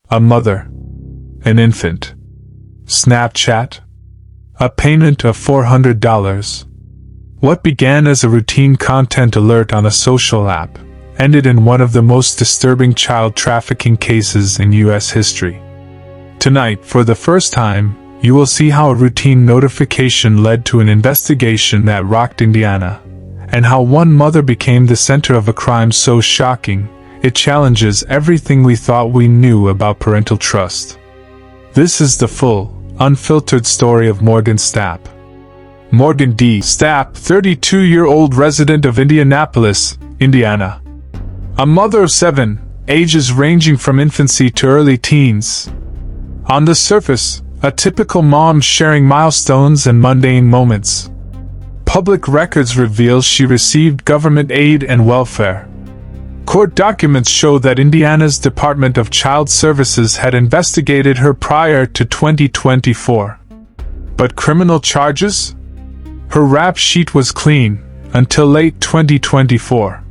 A mother. An infant. Snapchat. A payment of $400. What began as a routine content alert on a social app ended in one of the most disturbing child trafficking cases in U.S. history. Tonight, for the first time, you will see how a routine notification led to an investigation that rocked Indiana, and how one mother became the center of a crime so shocking, it challenges everything we thought we knew about parental trust. This is the full, unfiltered story of Morgan Stapp. Morgan D. Stapp, 32-year-old resident of Indianapolis, Indiana. A mother of 7, ages ranging from infancy to early teens. On the surface, a typical mom sharing milestones and mundane moments. Public records reveal she received government aid and welfare. Court documents show that Indiana's Department of Child Services had investigated her prior to 2024. But criminal charges? Her rap sheet was clean, until late 2024.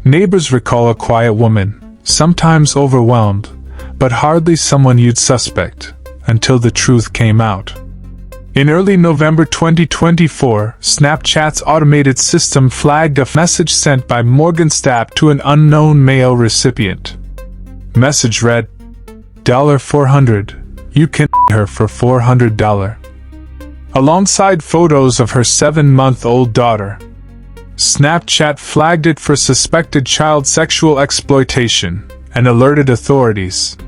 Neighbors recall a quiet woman, sometimes overwhelmed, but hardly someone you'd suspect, until the truth came out. In early November 2024, Snapchat's automated system flagged a message sent by Morgan Stapp to an unknown mail recipient. Message read, $400. You can her for $400. Alongside photos of her 7-month-old daughter. Snapchat flagged it for suspected child sexual exploitation and alerted authorities.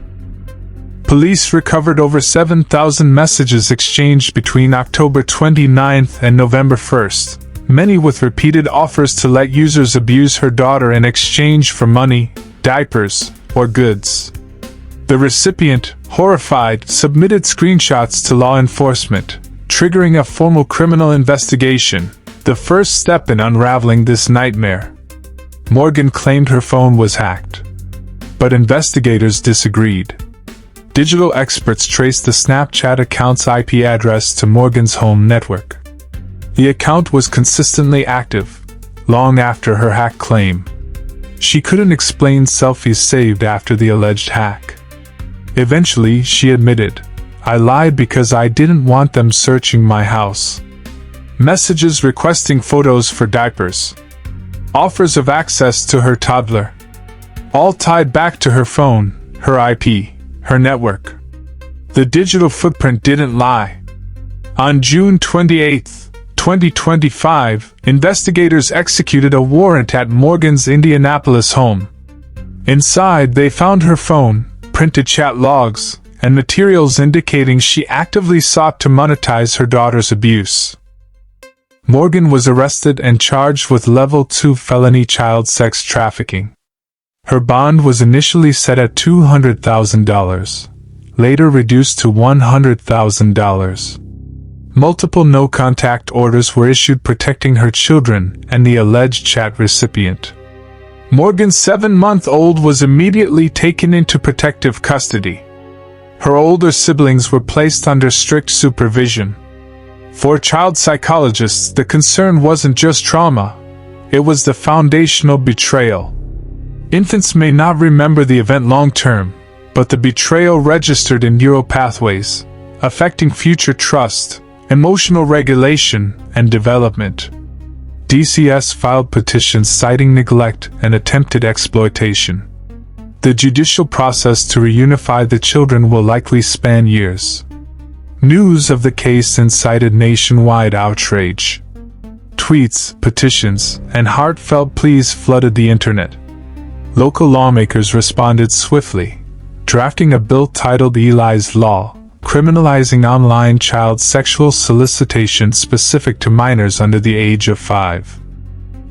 Police recovered over 7,000 messages exchanged between October 29th and November 1st, many with repeated offers to let users abuse her daughter in exchange for money, diapers, or goods. The recipient, horrified, submitted screenshots to law enforcement, triggering a formal criminal investigation, the first step in unraveling this nightmare. Morgan claimed her phone was hacked. But investigators disagreed. Digital experts traced the Snapchat account's IP address to Morgan's home network. The account was consistently active, long after her hack claim. She couldn't explain selfies saved after the alleged hack. Eventually, she admitted, "I lied because I didn't want them searching my house." Messages requesting photos for diapers. Offers of access to her toddler. All tied back to her phone, her IP. Her network. The digital footprint didn't lie. On June 28, 2025, investigators executed a warrant at Morgan's Indianapolis home. Inside, they found her phone, printed chat logs, and materials indicating she actively sought to monetize her daughter's abuse. Morgan was arrested and charged with Level 2 felony child sex trafficking. Her bond was initially set at $200,000, later reduced to $100,000. Multiple no-contact orders were issued protecting her children and the alleged chat recipient. Morgan's 7-month-old was immediately taken into protective custody. Her older siblings were placed under strict supervision. For child psychologists, the concern wasn't just trauma, it was the foundational betrayal. Infants may not remember the event long-term, but the betrayal registered in neural pathways, affecting future trust, emotional regulation, and development. DCS filed petitions citing neglect and attempted exploitation. The judicial process to reunify the children will likely span years. News of the case incited nationwide outrage. Tweets, petitions, and heartfelt pleas flooded the internet. Local lawmakers responded swiftly, drafting a bill titled Eli's Law, criminalizing online child sexual solicitation specific to minors under the age of 5.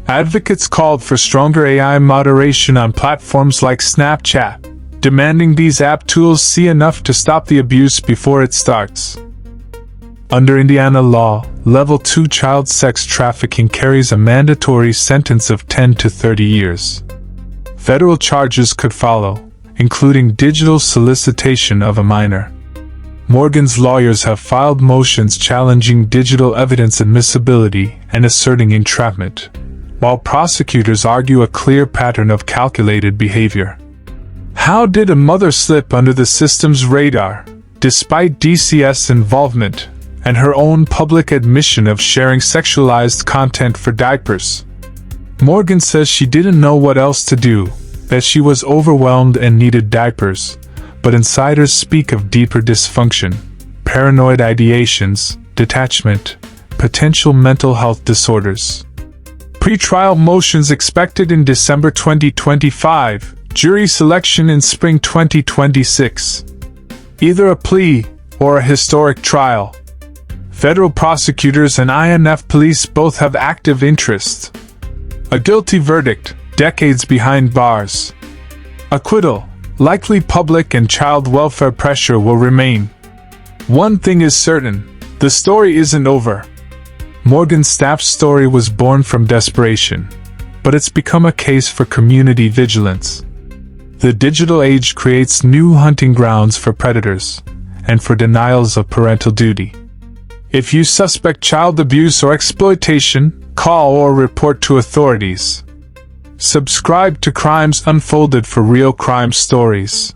Advocates called for stronger AI moderation on platforms like Snapchat, demanding these app tools see enough to stop the abuse before it starts. Under Indiana law, Level 2 child sex trafficking carries a mandatory sentence of 10 to 30 years. Federal charges could follow, including digital solicitation of a minor. Morgan's lawyers have filed motions challenging digital evidence admissibility and asserting entrapment, while prosecutors argue a clear pattern of calculated behavior. How did a mother slip under the system's radar, despite DCS involvement and her own public admission of sharing sexualized content for diapers? Morgan says she didn't know what else to do, that she was overwhelmed and needed diapers, but insiders speak of deeper dysfunction, paranoid ideations, detachment, potential mental health disorders. Pre-trial motions expected in December 2025, jury selection in spring 2026. Either a plea or a historic trial. Federal prosecutors and INF police both have active interest. A guilty verdict, decades behind bars. Acquittal, likely public and child welfare pressure will remain. One thing is certain, the story isn't over. Morgan Stapp's story was born from desperation, but it's become a case for community vigilance. The digital age creates new hunting grounds for predators, and for denials of parental duty. If you suspect child abuse or exploitation, call or report to authorities. Subscribe to Crimes Unfolded for real crime stories.